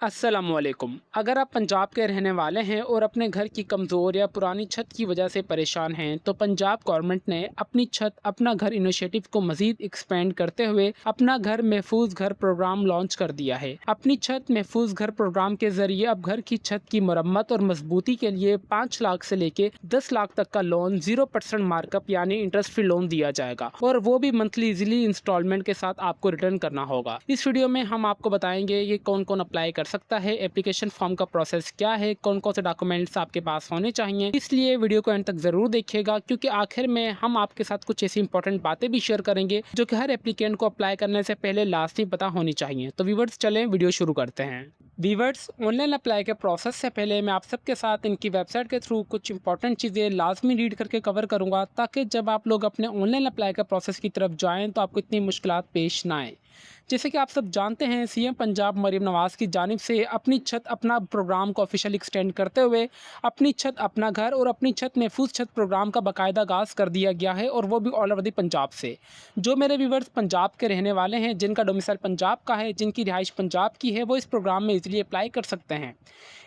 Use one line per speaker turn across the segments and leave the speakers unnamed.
अस्सलामुअलैकुम। अगर आप पंजाब के रहने वाले हैं और अपने घर की कमज़ोर या पुरानी छत की वजह से परेशान हैं, तो पंजाब गवर्नमेंट ने अपनी छत अपना घर इनिशिएटिव को मज़ीद एक्सपेंड करते हुए अपना घर महफूज घर प्रोग्राम लॉन्च कर दिया है। अपनी छत महफूज घर प्रोग्राम के ज़रिए अब घर की छत की मरम्मत और मजबूती के लिए 5 लाख से लेके 10 लाख तक का लोन 0% मार्कअप यानी इंटरेस्ट फ्री लोन दिया जाएगा, और वो भी मंथली इजीली इंस्टॉलमेंट के साथ आपको रिटर्न करना होगा। इस वीडियो में हम आपको बताएंगे ये कौन कौन अप्लाई कर सकता है, एप्लीकेशन फॉर्म का प्रोसेस क्या है, कौन कौन से डॉक्यूमेंट्स आपके पास होने चाहिए। इसलिए वीडियो को एंड तक जरूर देखिएगा, क्योंकि आखिर में हम आपके साथ कुछ ऐसी इंपॉर्टेंट बातें भी शेयर करेंगे जो कि हर एप्लीकेंट को अप्लाई करने से पहले लास्ट ही पता होनी चाहिए। तो व्यूअर्स, चलें वीडियो शुरू करते हैं। व्यूअर्स, ऑनलाइन अप्लाई के प्रोसेस से पहले मैं आप सबके साथ इनकी वेबसाइट के थ्रू कुछ इंपॉर्टेंट चीज़ें लाजमी रीड करके कवर करूंगा, ताकि जब आप लोग अपने ऑनलाइन अप्लाई के प्रोसेस की तरफ जाएं तो आपको इतनी मुश्किलात पेश ना आए। जैसे कि आप सब जानते हैं, सीएम पंजाब मरीम नवाज़ की जानिब से अपनी छत अपना प्रोग्राम को ऑफिशियल एक्सटेंड करते हुए अपनी छत अपना घर और अपनी छत महफूज छत प्रोग्राम का बाकायदा आगाज़ कर दिया गया है, और वो भी ऑल ओवर द पंजाब से। जो मेरे व्यूवर्स पंजाब के रहने वाले हैं, जिनका डोमिसाइल पंजाब का है, जिनकी रिहाइश पंजाब की है, वो इस प्रोग्राम में इजीली अप्लाई कर सकते हैं।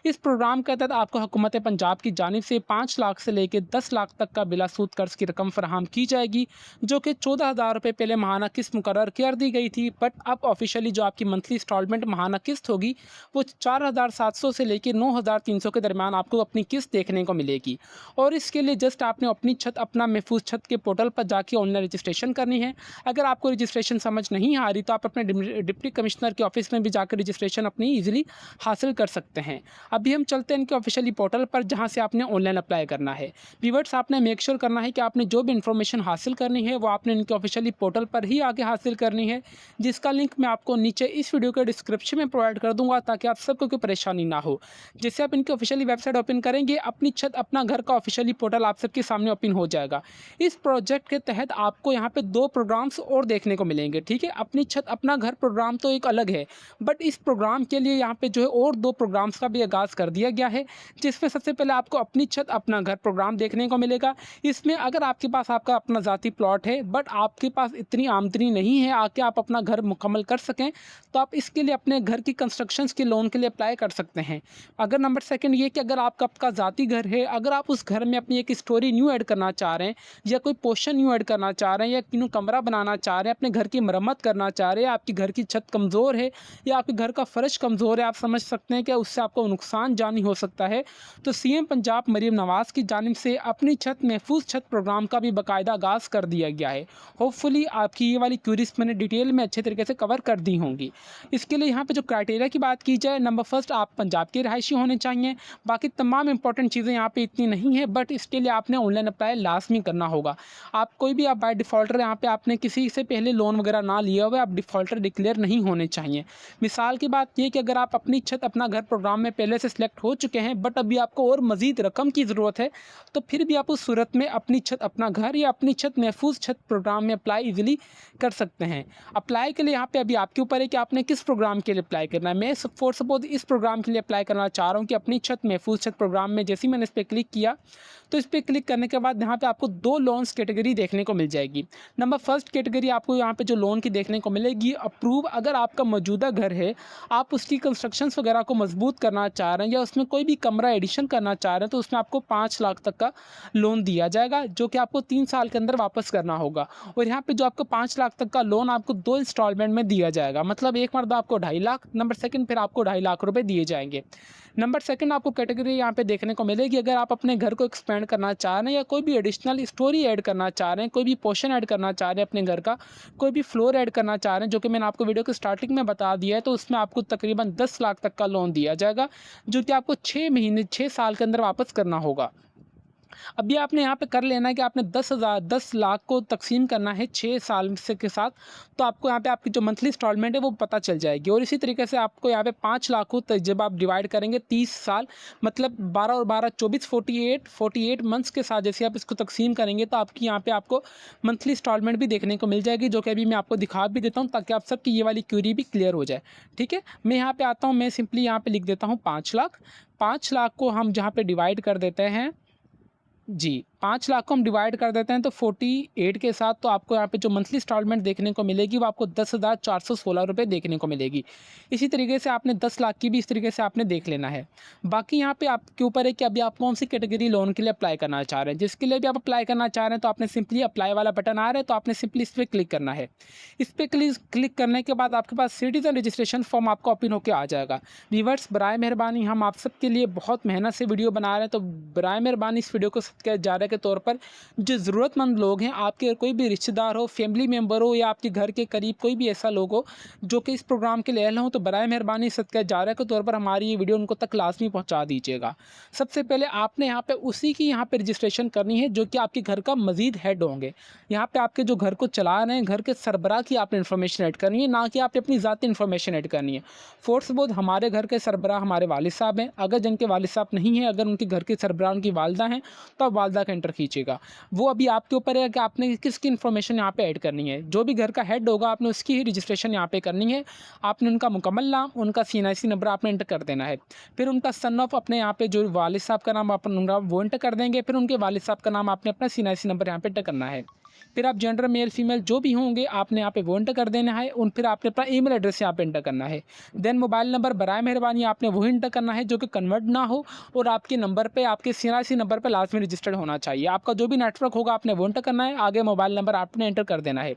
इस प्रोग्राम के तहत आपको हुकूमत पंजाब की जानिब से 5 लाख से लेकर 10 लाख तक का बिला सूद कर्ज की रकम फराहम की जाएगी, जो कि 14,000 रुपये पहले माहाना किस्त मुकर्रर कर दी गई थी। बट अब ऑफिशियली जो आपकी मंथली इंस्टॉलमेंट माहाना किस्त होगी, वो 4,700 से लेकर 9,300 के दरमियान आपको अपनी किस्त देखने को मिलेगी। और इसके लिए जस्ट आपने अपनी छत अपना महफूज छत के पोर्टल पर जाके ऑनलाइन रजिस्ट्रेशन करनी है। अगर आपको रजिस्ट्रेशन समझ नहीं आ रही, तो आप अपने डिप्टी कमिश्नर के ऑफिस में भी जाकर रजिस्ट्रेशन अपनी ईजिली हासिल कर सकते हैं। अभी हम चलते हैं इनके ऑफिशियली पोर्टल पर, जहां से आपने ऑनलाइन अप्लाई करना है। व्यूअर्स, आपने मेक श्योर करना है कि आपने जो भी इन्फॉर्मेशन हासिल करनी है वो आपने इनके ऑफिशियली पोर्टल पर ही आगे हासिल करनी है, जिसका लिंक मैं आपको नीचे इस वीडियो के डिस्क्रिप्शन में प्रोवाइड कर दूंगा, ताकि आप सबको कोई परेशानी ना हो। जैसे आप इनकी ऑफिशियली वेबसाइट ओपन करेंगे, अपनी छत अपना घर का ऑफिशियली पोर्टल आप सबके सामने ओपन हो जाएगा। इस प्रोजेक्ट के तहत आपको यहाँ पे 2 प्रोग्राम्स और देखने को मिलेंगे। ठीक है, अपनी छत अपना घर प्रोग्राम तो एक अलग है, बट इस प्रोग्राम के लिए यहाँ पे जो है और 2 प्रोग्राम्स का भी आगाज़ कर दिया गया है, जिसमें सबसे पहले आपको अपनी छत अपना घर प्रोग्राम देखने को मिलेगा। इसमें अगर आपके पास आपका अपना ज़ाती प्लॉट है, बट आपके पास इतनी आमदनी नहीं है आके आप अपना घर मुकम्मल कर सकें, तो आप इसके लिए अपने घर की कंस्ट्रक्शंस के लोन के लिए अप्लाई कर सकते हैं। अगर नंबर सेकंड ये कि अगर आपका ज़ाती घर है, अगर आप उस घर में अपनी एक स्टोरी न्यू ऐड करना चाह रहे हैं, या कोई पोर्शन न्यू ऐड करना चाह रहे हैं, या न्यू कमरा बनाना चाह रहे हैं, अपने घर की मरम्मत करना चाह रहे हैं, आपकी घर की छत कमज़ोर है या आपके घर का फ़र्श कमज़ोर है, आप समझ सकते हैं कि उससे आपको नुकसान जानी हो सकता है, तो सीएम पंजाब मरीम नवाज़ की जानिब से अपनी छत महफूज छत प्रोग्राम का भी बाकायदा आगाज़ कर दिया गया है। होपफुली आपकी ये वाली क्यूरीज मैंने डिटेल में अच्छे तरीके से कवर कर दी होंगी। इसके लिए यहाँ पे जो क्राइटेरिया की बात की जाए, नंबर फर्स्ट आप पंजाब के रहायशी होने चाहिए। बाकी तमाम इंपॉर्टेंट चीज़ें यहाँ पे इतनी नहीं है, बट इसके लिए आपने ऑनलाइन अप्लाई लाजमी करना होगा। आप कोई भी आप बाय डिफ़ॉल्टर यहाँ पे आपने किसी से पहले लोन वगैरह ना लिया हुआ, आप डिफ़ॉल्टर डिक्लेयर नहीं होने चाहिए। मिसाल की बात ये कि अगर आप अपनी छत अपना घर प्रोग्राम में पहले से सिलेक्ट हो चुके हैं, बट अभी आपको और मज़ीद रकम की ज़रूरत है, तो फिर भी आप उस सूरत में अपनी छत अपना घर या अपनी छत महफूज छत प्रोग्राम में अप्लाई इजीली कर सकते हैं। अप्लाई के लिए यहाँ पे अभी आपके ऊपर है कि आपने किस प्रोग्राम के लिए अप्लाई करना है। मैं फॉर सपोज इस प्रोग्राम के लिए अप्लाई करना चाह रहा हूँ कि अपनी छत महफूज छत प्रोग्राम में जैसे ही मैंने इस पर क्लिक किया, तो इस पर क्लिक करने के बाद यहाँ पे आपको 2 लोन्स कैटेगरी देखने को मिल जाएगी। नंबर फर्स्ट कैटेगरी आपको यहाँ पे जो लोन की देखने को मिलेगी, अप्रूव। अगर आपका मौजूदा घर है, आप उसकी कंस्ट्रक्शंस वगैरह को मजबूत करना चाह रहे हैं, या उसमें कोई भी कमरा एडिशन करना चाह रहे हैं, तो उसमें आपको 5 लाख तक का लोन दिया जाएगा, जो कि आपको 3 साल के अंदर वापस करना होगा। और यहाँ पे जो आपको 5 लाख तक का लोन आपको 2 इंस्टॉलमेंट में दिया जाएगा, मतलब एक मरतबा आपको 2.5 लाख, नंबर सेकंड फिर आपको 2.5 लाख रुपए दिए जाएंगे। नंबर सेकंड आपको कैटेगरी यहाँ पे देखने को मिलेगी, अगर आप अपने घर को एक्सपेंड करना चाह रहे हैं, या कोई भी एडिशनल स्टोरी ऐड करना चाह रहे हैं, कोई भी पोर्शन ऐड करना चाह रहे हैं अपने घर का, कोई भी फ्लोर ऐड करना चाह रहे हैं, जो कि मैंने आपको वीडियो के स्टार्टिंग में बता दिया है, तो उसमें आपको तकरीबन 10 लाख तक का लोन दिया जाएगा, जो कि आपको 6 साल के अंदर वापस करना होगा। अभी आपने यहाँ पे कर लेना है कि आपने 10 लाख को तकसीम करना है 6 साल से के साथ, तो आपको यहाँ पे आपकी जो मंथली इंस्टॉलमेंट है वो पता चल जाएगी। और इसी तरीके से आपको यहाँ पे 5 लाख को जब आप डिवाइड करेंगे 30 साल, मतलब 12 और 12 24 48 मंथ्स के साथ जैसे आप इसको तकसीम करेंगे, तो आपकी यहाँ पे आपको मंथली इंस्टॉलमेंट भी देखने को मिल जाएगी, जो कि अभी मैं आपको दिखा भी देता हूँ, ताकि आप सबकी ये वाली क्यूरी भी क्लियर हो जाए। ठीक है, मैं यहाँ पे आता हूँ, मैं सिंपली यहाँ पे लिख देता हूँ 5 लाख। 5 लाख को हम जहाँ पे डिवाइड कर देते हैं जी, 5 लाख को हम डिवाइड कर देते हैं तो 48 के साथ, तो आपको यहाँ पे जो मंथली इंस्टॉलमेंट देखने को मिलेगी वो आपको 10,416 रुपये देखने को मिलेगी। इसी तरीके से आपने 10 लाख की भी इस तरीके से आपने देख लेना है। बाकी यहाँ पे आपके ऊपर है कि अभी आप कौन सी कैटेगरी लोन के लिए अप्लाई करना चाह रहे हैं। जिसके लिए भी आप अप्लाई करना चाह रहे हैं तो आपने सिंपली अप्लाई वाला बटन आ रहा है, तो आपने सिंपली इस पर क्लिक करना है। इस पर क्लिक करने के बाद आपके पास सिटीजन रजिस्ट्रेशन फॉर्म आपको ओपन होकर आ जाएगा। व्यूअर्स, बराए मेहरबानी हम आप सबके लिए बहुत मेहनत से वीडियो बना रहे हैं, तो बराए मेहरबानी इस वीडियो को सब्सक्राइब जारी के तौर पर जो ज़रूरतमंद लोग हैं, आपके कोई भी रिश्तेदार हो, फैमिली मेम्बर हो या आपके घर के करीब कोई भी ऐसा लोग हो जो कि इस प्रोग्राम के लिए एल हो, तो बराए मेहरबानी सब्सक्राइब जारी के तौर पर हमारी ये वीडियो उनको तक लाजमी पहुँचा दीजिएगा। सबसे पहले आपने यहाँ पे उसी की यहाँ पे रजिस्ट्रेशन करनी है जो कि आपके घर का मजीद हेड होंगे। यहाँ पे आपके जो घर को चला रहे हैं, घर के सरबराह की आपने इन्फॉर्मेशन ऐड करनी है, ना कि आपने अपनी ज़ाती इन्फॉर्मेशन ऐड करनी है। फोर्स बोध हमारे घर के सरबराह हमारे वालिद साहब हैं। अगर जिनके वालिद साहब नहीं हैं, अगर उनके घर के सरबराह उनकी वालदा हैं, तो आप वालदा का एंटर कीजिएगा। वो अभी आपके ऊपर है कि आपने किसकी इन्फॉर्मेशन यहाँ पे ऐड करनी है। जो भी घर का हेड होगा आपने उसकी ही रजिस्ट्रेशन यहाँ पे करनी है। आपने उनका मुकम्मल नाम, उनका CNIC नंबर आपने एंटर कर देना है। फिर उनका सन ऑफ अपने यहाँ पे जो वालिद साहब का नाम अपना वो एंटर कर देंगे। फिर उनके वालिद साहब का नाम आपने अपना CNIC नंबर यहाँ पे एंटर करना है। फिर आप जेंडर मेल फीमेल जो भी होंगे आपने यहाँ पे वो एंटर कर देना है। फिर आपने अपना ईमेल एड्रेस यहाँ पे एंटर करना है। देन मोबाइल नंबर बराए मेहरबानी आपने वो एंटर करना है जो कि कन्वर्ट ना हो और आपके नंबर पे, आपके CNIC नंबर पे लास्ट में रजिस्टर्ड होना चाहिए। आपका जो भी नेटवर्क होगा आपने वो एंटर करना है। आगे मोबाइल नंबर आपने एंटर कर देना है।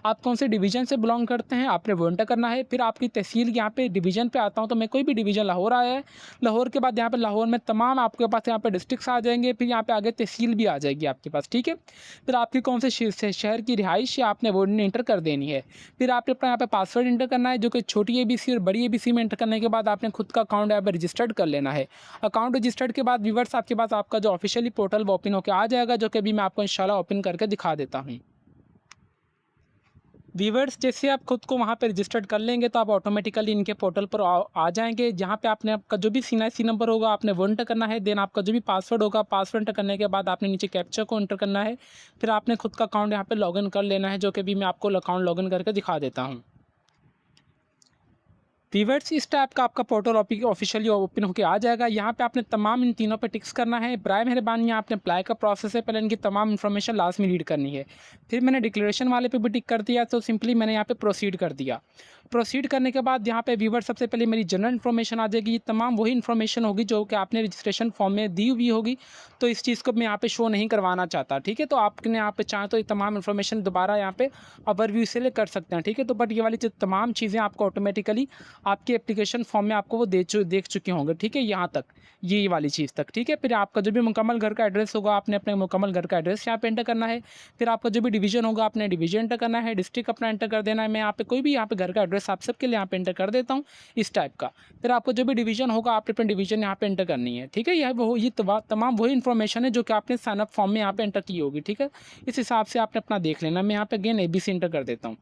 आप कौन से डिवीजन से बिलोंग करते हैं आपने वो एंटर करना है। फिर आपकी तहसील, यहाँ पे डिवीजन पे आता हूँ तो मैं कोई भी डिवीजन लाहौर आया है। लाहौर के बाद यहाँ पे लाहौर में तमाम आपके पास यहाँ पे डिस्ट्रिक्ट्स आ जाएंगे। फिर यहाँ पे आगे तहसील भी आ जाएगी आपके पास, ठीक है। फिर आपकी कौन से शहर की रिहाइश है आपने वो एंटर कर देनी है। फिर आपने अपना यहाँ पे पासवर्ड एंटर करना है जो कि छोटी ABC और बड़ी ABC में एंटर करने के बाद आपने खुद का अकाउंट यहाँ पे रजिस्टर्ड कर लेना है। अकाउंट रजिस्टर्ड के बाद व्यूअर्स आपके पास आपका जो ऑफिशियली पोर्टल वो ओपन होकर आ जाएगा, जो कि अभी मैं आपको इंशाल्लाह ओपन करके दिखा देता हूँ। व्यूअर्स, जैसे आप खुद को वहाँ पे रजिस्टर्ड कर लेंगे तो आप ऑटोमेटिकली इनके पोर्टल पर आ जाएंगे, जहाँ पे आपने आपका जो भी CNIC नंबर होगा आपने वो एंटर करना है। देन आपका जो भी पासवर्ड होगा, पासवर्ड एंटर करने के बाद आपने नीचे कैप्चा को एंटर करना है। फिर आपने खुद का अकाउंट यहाँ पे लॉगिन कर लेना है, जो कि भी मैं आपको अकाउंट लॉगिन करके दिखा देता हूँ। व्यूअर्स, इस टाइप का आपका पोर्टल ऑफिशियली ओपन होकर आ जाएगा। यहाँ पे आपने तमाम इन तीनों पे टिक्स करना है। बराए मेहरबानी यहाँ आपने अप्लाई का प्रोसेस है, पहले इनकी तमाम इन्फॉर्मेशन लास्ट में रीड करनी है। फिर मैंने डिक्लेरेशन वाले पे भी टिक कर दिया, तो सिंपली मैंने यहाँ पे प्रोसीड कर दिया। प्रोसीड करने के बाद यहाँ पे व्यूअर सबसे पहले मेरी जनरल इन्फॉर्मेशन आ जाएगी। तमाम वही इन्फॉर्मेशन होगी जो कि आपने रजिस्ट्रेशन फॉर्म में दी हुई होगी, तो इस चीज़ को मैं यहाँ पे शो नहीं करवाना चाहता, ठीक है। तो आपने यहाँ पे चाहें तो ये तमाम इन्फॉर्मेशन दोबारा यहाँ पे ओवरव्यू से ले कर सकते हैं, ठीक है। तो बट ये वाली जो तमाम चीज़ें आपको ऑटोमेटिकली आपके एप्लीकेशन फॉर्म में आपको वो देख चुके होंगे, ठीक है, यहाँ तक, ये वाली चीज़ तक, ठीक है। फिर आपका जो भी मुकम्मल घर का एड्रेस होगा आपने अपने मुकम्मल घर का एड्रेस यहाँ पे एंटर करना है। फिर आपका जो भी डिवीजन होगा आपने डिवीजन एंटर करना है। डिस्ट्रिक्ट अपना एंटर कर देना है। मैं यहाँ पे कोई भी यहाँ पे घर का एड्रेस आप सबके लिए यहाँ पे एंटर कर देता हूँ इस टाइप का। फिर आपको जो भी डिवीजन होगा आपने अपने डिवीजन यहाँ पे एंटर करनी है, ठीक है। ये तमाम वही इन्फॉर्मेशन है जो कि आपने साइनअप फॉर्म में यहाँ पे एंटर की होगी, ठीक है। इस हिसाब से आपने अपना देख लेना। मैं यहाँ पे अगेन ABC एंटर कर देता हूँ।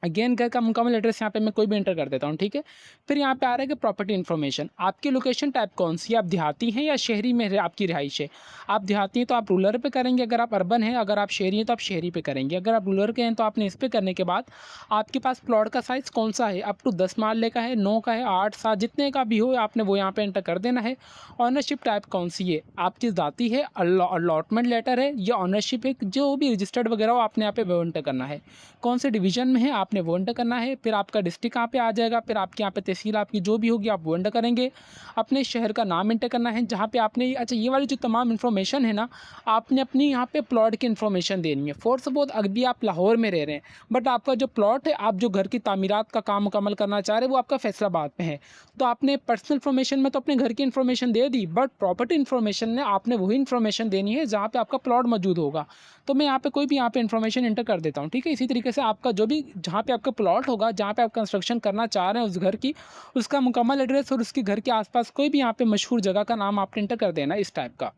अगेन घर का मुकम्मल एड्रेस यहाँ पे मैं कोई भी एंटर कर देता हूँ, ठीक है। फिर यहाँ पे आ रहा है कि प्रॉपर्टी इन्फॉर्मेशन, आपकी लोकेशन टाइप कौन सी है, आप देहाती हैं या शहरी में आपकी रिहाइश है। आप देहाती हैं तो आप रूरल पे करेंगे, अगर आप अर्बन हैं, अगर आप शहरी हैं तो आप शहरी पे करेंगे। अगर आप रूरल के हैं तो आपने इस पे करने के बाद आपके पास प्लॉट का साइज़ कौन सा है, अप टू 10 माले का है, 9 का है, 8, 7, जितने का भी हो आपने वो यहाँ पे एंटर कर देना है। ऑनरशिप टाइप कौन सी है, आपकी ज़ाती है, अलॉटमेंट लेटर है या ऑनरशिप है, जो भी रजिस्टर्ड वगैरह हो आपने यहाँ पे वो एंटर करना है। कौन से डिवीजन में है आपने वो एंटर करना है। फिर आपका डिस्ट्रिक्ट कहाँ पे आ जाएगा, फिर आपके यहाँ पे तहसील आपकी जो भी होगी आप वो एंटर करेंगे। अपने शहर का नाम एंटर करना है जहाँ पे आपने, अच्छा ये वाली जो तमाम इन्फॉर्मेशन है ना, आपने अपनी यहाँ पे प्लॉट की इन्फॉर्मेशन देनी है। फॉर सपोज अभी आप लाहौर में रह रहे हैं बट आपका जो प्लॉट है, आप जो घर की तामीरात का काम मुकम्मल करना चाह रहे हैं वो आपका फैसलाबाद में है, तो आपने पर्सनल इन्फॉर्मेशन में तो अपने घर की information they the, but property information में आपने वही इन्फॉर्मेशन देनी है जहाँ पे आपका प्लॉट मौजूद होगा। तो मैं यहाँ पे कोई भी यहाँ पे इन्फॉर्मेशन एंटर कर देता हूँ, ठीक है। इसी तरीके से आपका जो भी जहाँ पे आपका प्लॉट होगा, जहाँ पे आप कंस्ट्रक्शन करना चाह रहे हैं उस घर की, उसका मुकम्मल एड्रेस और उसके घर के आसपास कोई भी यहाँ पे मशहूर जगह का नाम आपने एंटर कर देना इस टाइप का।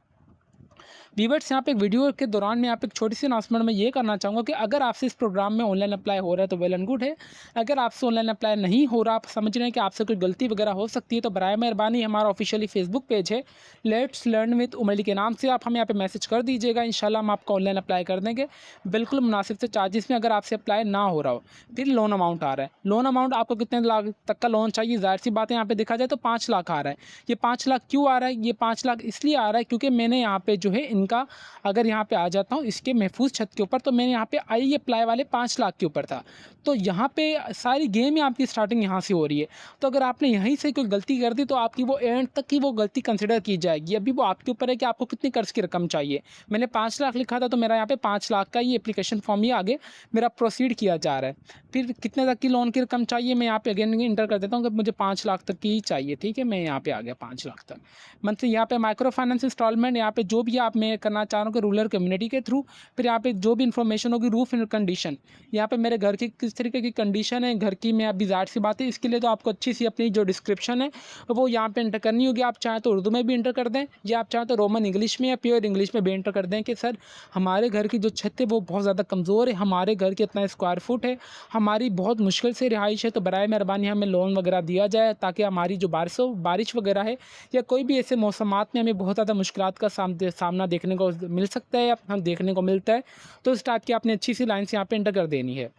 व्यूअर्स, यहाँ पे एक वीडियो के दौरान में यहाँ पे एक छोटी सी अनाउंसमेंट में ये करना चाहूँगा कि अगर आपसे इस प्रोग्राम में ऑनलाइन अप्लाई हो रहा है तो वेल एंड गुड है। अगर आपसे ऑनलाइन अप्लाई नहीं हो रहा, आप समझ रहे हैं कि आपसे कोई गलती वगैरह हो सकती है, तो बराए मेहरबानी हमारा ऑफिशियली फेसबुक पेज है लेट्स लर्न विद उमैली के नाम से, आप हमें यहाँ पे मैसेज कर दीजिएगा। इंशाल्लाह हम आपको ऑनलाइन अप्लाई कर देंगे बिल्कुल मुनासिब से चार्जेस में। अगर आपसे अप्लाई ना हो रहा हो, फिर लोन अमाउंट आ रहा है, लोन अमाउंट आपको कितने लाख तक का लोन चाहिए, जाहिर सी बात है यहाँ पे देखा जाए तो 5 लाख आ रहा है। ये 5 लाख क्यों आ रहा है, ये 5 लाख इसलिए आ रहा है क्योंकि मैंने यहाँ पे जो है इनका अगर यहाँ पे आ जाता हूँ इसके महफूज छत के ऊपर, तो मैंने यहाँ पे आई अप्लाई वाले 5 लाख के ऊपर था। तो यहाँ पे सारी गेम ही आपकी स्टार्टिंग यहाँ से हो रही है। तो अगर आपने यहीं से कोई गलती कर दी तो आपकी वो एंड तक की वो गलती कंसिडर की जाएगी। अभी वो आपके ऊपर है कि आपको कितनी कर्ज़ की रकम चाहिए। मैंने 5 लाख लिखा था, तो मेरा यहाँ पे 5 लाख का ये एप्लीकेशन फॉर्म ही आगे मेरा प्रोसीड किया जा रहा है। फिर कितने तक की लोन की रकम चाहिए, मैं यहाँ पे अगेन इंटर कर देता हूँ कि मुझे 5 लाख तक की ही चाहिए। ठीक है, मैं यहाँ पे आ गया 5 लाख तक। मंथली यहाँ पे माइक्रो फाइनेंस इंस्टॉलमेंट, यहाँ पे जो भी आप मैं करना चाह रहा हूँ कि रूरल कम्युनिटी के थ्रू। फिर यहाँ पे जो भी इन्फॉर्मेशन होगी, रूफ कंडीशन, यहाँ पे मेरे घर की किस तरीके की कंडीशन है, घर की मैं अभी ज़ाहिर सी बात है इसके लिए तो आपको अच्छी सी अपनी जो डिस्क्रिप्शन है वो यहाँ पे एंटर करनी होगी। आप चाहें तो उर्दू में भी एंटर कर दें, या आप चाहें तो रोमन इंग्लिश में या प्योर इंग्लिश में भी एंटर कर दें कि सर हमारे घर की जो छत है वो बहुत ज़्यादा कमज़ोर है, हमारे घर के इतना स्क्वायर फुट है, हमारी बहुत मुश्किल से रिहाइश है, तो बराए मेहरबानी हमें लोन वगैरह दिया जाए, ताकि हमारी जो बारिश वगैरह है या कोई भी ऐसे मौसमात में हमें बहुत ज़्यादा मुश्किलात का सामना देखने को मिल सकता है या हम देखने को मिलता है। तो इस टाइप की आपने अच्छी सी लाइन्स यहाँ पे एंटर कर देनी है।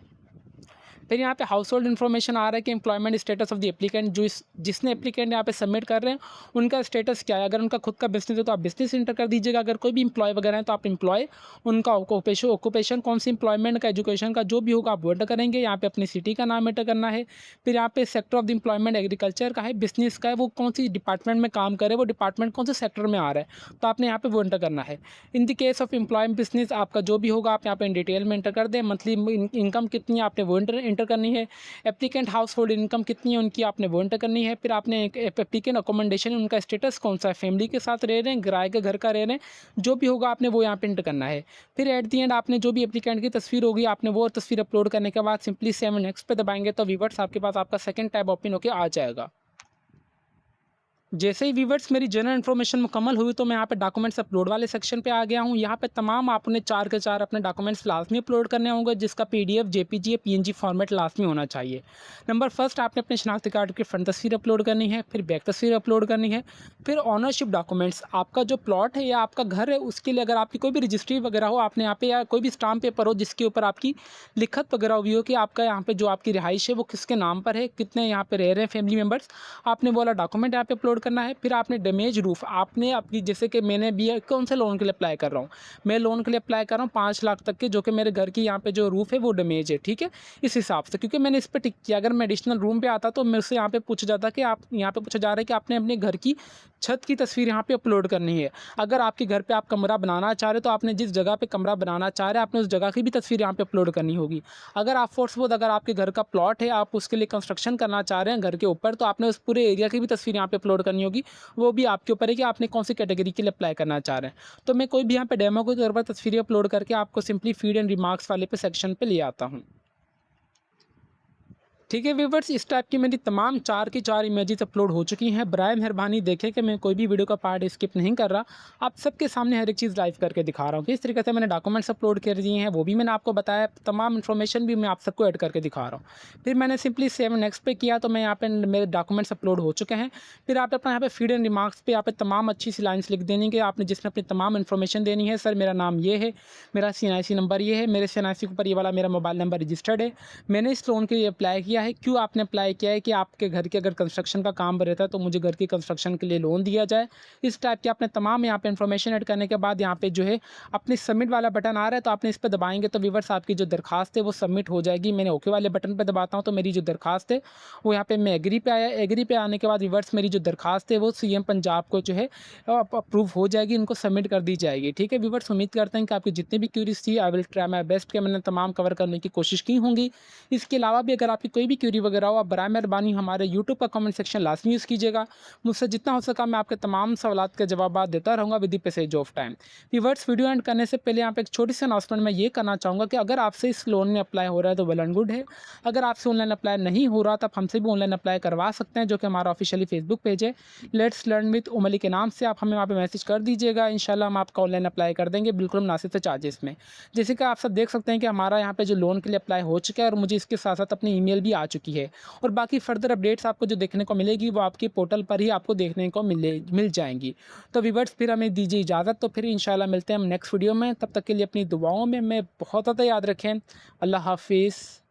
फिर यहाँ पे हाउस होल्ड इन्फॉर्मेशन आ रहा है कि employment status of the applicant, जिसने एप्लीकेंट यहाँ पे सबमिट कर रहे हैं उनका स्टेटस क्या है। अगर उनका खुद का बिजनेस है तो आप बिजनेस इंटर कर दीजिएगा, अगर कोई भी एम्प्लॉय वगैरह है तो आप एम्प्लॉय, उनका ऑक्यूपेशन कौन सी एम्प्लॉयमेंट का, एजुकेशन का जो भी होगा आप वो एंटर करेंगे। यहाँ पे अपनी सिटी का नाम एंटर करना है। फिर यहाँ पे sector of the employment agriculture का है, बिजनेस का है, वो कौन सी डिपार्टमेंट में काम करे, वो डिपार्टमेंट कौन से सेक्टर में आ रहा है, तो आपने यहाँ पे वो एंटर करना है। In the case of employ business आपका जो भी होगा आप यहाँ पे इन डिटेल में एंटर कर दें। मंथली इनकम कितनी है आपने वो एंटर करनी है। एप्लीकेंट हाउस होल्ड इनकम कितनी है उनकी आपने वो एंटर करनी है। फिर आपने एप्लीकेंट अकोमोडेशन उनका स्टेटस कौन सा है, फैमिली के साथ रह रहे हैं, किराए के घर का रह रहे हैं, जो भी होगा आपने वो यहाँ पे एंटर करना है। फिर एट दी एंड आपने जो भी एप्लीकेंट की तस्वीर होगी आपने वो तस्वीर अपलोड करने के बाद सिंपली सेव नेक्स्ट पे दबाएंगे तो व्यूअर्स आपके पास आपका सेकंड टैब ओपन होकर आ जाएगा। जैसे ही व्यूअर्स मेरी जनरल इन्फॉर्मेशन मुकम्मल हुई तो मैं यहाँ पे डॉक्यूमेंट्स अपलोड वाले सेक्शन पे आ गया हूँ। यहाँ पे तमाम आपने 4 के 4 अपने डॉक्यूमेंट्स लाजमी अपलोड करने होंगे, जिसका पीडीएफ, जेपीजी या पीएनजी फॉर्मेट लाजमी होना चाहिए। नंबर फर्स्ट आपने अपने शनाख्ती कार्ड की फ्रंट तस्वीर अपलोड करनी है, फिर बैक तस्वीर अपलोड करनी है। फिर ऑनरशिप डॉक्यूमेंट्स, आपका जो प्लॉट है या आपका घर है उसके लिए अगर आपकी कोई भी रजिस्ट्री वगैरह हो आपने यहाँ पे, या कोई भी स्टाम्प पेपर हो जिसके ऊपर आपकी लिखत वगैरह हुई हो कि आपका यहाँ पे जो आपकी रिहाइश है वो किसके नाम पर है, कितने यहाँ पे रह रहे हैं फैमिली मेम्बर्स, आपने वो वाला डॉक्यूमेंट यहाँ पे अपलोड करना है। फिर आपने डैमेज रूफ, आपने अपनी, जैसे कि मैंने भी कौन से लोन के लिए अप्लाई कर रहा हूँ, मैं लोन के लिए अप्लाई कर रहा हूँ 5 लाख तक के, जो कि मेरे घर की यहाँ पे जो रूफ है वो डैमेज है। ठीक है, इस हिसाब से क्योंकि मैंने इस पर टिक किया, अगर मैं एडिशनल रूम पे आता तो मेरे से यहाँ पे पूछा जाता कि आप, यहाँ पे पूछा जा रहा है कि आपने अपने घर की छत की तस्वीर यहाँ पे अपलोड करनी है। अगर आपके घर पे आप कमरा बनाना चाह रहे हो तो आपने जिस जगह पे कमरा बनाना चाह रहे हैं आपने उस जगह की भी तस्वीर यहाँ पे अपलोड करनी होगी। अगर आप फोर्सबोध, अगर आपके घर का प्लॉट है आप उसके लिए कंस्ट्रक्शन करना चाह रहे हैं घर के ऊपर, तो आपने उस पूरे एरिया की भी तस्वीर यहाँ पे अपलोड करनी होगी। वो भी आपके ऊपर है कि आपने कौन सी कैटेगरी के लिए अप्लाई करना चाह रहे हैं। तो मैं कोई भी यहाँ पे डेमो के तौर पर तस्वीरें अपलोड करके आपको सिंपली फीड एंड रिमार्क्स वाले पे सेक्शन पे ले आता हूँ। ठीक है व्यूवर्स, इस टाइप की मेरी तमाम 4 की 4 इमेजेस अपलोड हो चुकी हैं। बराए मेहरबानी देखें कि मैं कोई भी वीडियो का पार्ट स्किप नहीं कर रहा, आप सबके सामने हर एक चीज़ लाइव करके दिखा रहा हूँ। किस तरीके से मैंने डॉक्यूमेंट्स अपलोड कर दिए हैं वो भी मैंने आपको बताया, तमाम इन्फॉर्मेशन भी मैं आप सबको ऐड करके दिखा रहा हूँ। फिर मैंने सिंपली सेव नेक्स्ट पे किया तो मैं यहाँ पे मेरे डॉक्यूमेंट्स अपलोड हो चुके हैं। फिर आप अपना यहाँ पे फीड एंड रिमार्क्स पे यहाँ पे तमाम अच्छी सी लाइन्स लिख देनी कि आपने जिसमें अपनी तमाम इन्फॉर्मेशन देनी है। सर मेरा नाम ये है, मेरा CNIC नंबर ये है, मेरे CNIC के ऊपर ये वाला मेरा मोबाइल नंबर रजिस्टर्ड है, मैंने इस लोन के लिए अप्लाई किया है, क्यों आपने अप्लाई किया है, कि आपके घर के अगर कंस्ट्रक्शन का काम रहता है तो मुझे घर की कंस्ट्रक्शन के लिए लोन दिया जाए। इस टाइप की आपने तमाम यहाँ पे इन्फॉर्मेशन ऐड करने के बाद यहाँ पे जो है अपनी सबमिट वाला बटन आ रहा है तो आपने इस पर दबाएंगे तो व्यूअर्स आपकी जो दरखास्त है वो सबमिट हो जाएगी। मैंने ओके वाले बटन पर दबाता हूँ तो मेरी जो दरखास्त है वो यहाँ पे मैं एग्री पे आया। एग्री पे आने के बाद व्यूअर्स मेरी जो दरखास्त है वो CM पंजाब को जो है अप्रूव हो जाएगी, इनको सबमिट कर दी जाएगी। ठीक है व्यूअर्स, उम्मीद करते हैं कि आपकी जितनी भी क्यूरीज थी I will try my best कि मैंने तमाम कवर करने की कोशिश की होंगी। इसके अलावा भी अगर आपकी कोई भी क्यूरी वगैरह हो आप बराए मेहरबानी हमारे यूट्यूब का कमेंट सेक्शन लाजमी यूज़ कीजिएगा। मुझसे जितना हो सका मैं आपके तमाम सवालात के जवाब देता रहूँगा with the passage of time. Viewers, video and करने से पहले यहाँ पे एक छोटी सी अनाउंसमेंट मैं ये करना चाहूँगा कि अगर आपसे इस लोन में अप्लाई हो रहा है तो वेल एंड गुड है। अगर आपसे ऑनलाइन अप्लाई नहीं हो रहा तो आप हमसे भी ऑनलाइन अप्लाई करवा सकते हैं, जो कि हमारा ऑफिशियली फेसबुक पेज है लेट्स लर्न विद उमली के नाम से। आप हमें वहाँ पे मैसेज कर दीजिएगा, इंशाल्लाह हम आपका ऑनलाइन अप्लाई कर देंगे बिल्कुल मुनासिब से चार्जेस में। जैसे कि आप सब देख सकते हैं कि हमारा यहाँ पे जो लोन के लिए अप्लाई हो चुका है और मुझे इसके साथ साथ अपनी ईमेल भी आ चुकी है, और बाकी फर्दर अपडेट्स आपको जो देखने को मिलेगी वो आपके पोर्टल पर ही आपको देखने को मिल जाएंगी। तो व्यूअर्स फिर हमें दीजिए इजाज़त, तो फिर इंशाल्लाह मिलते हैं हम नेक्स्ट वीडियो में। तब तक के लिए अपनी दुआओं में मैं बहुत ज़्यादा याद रखें। अल्लाह हाफिज़।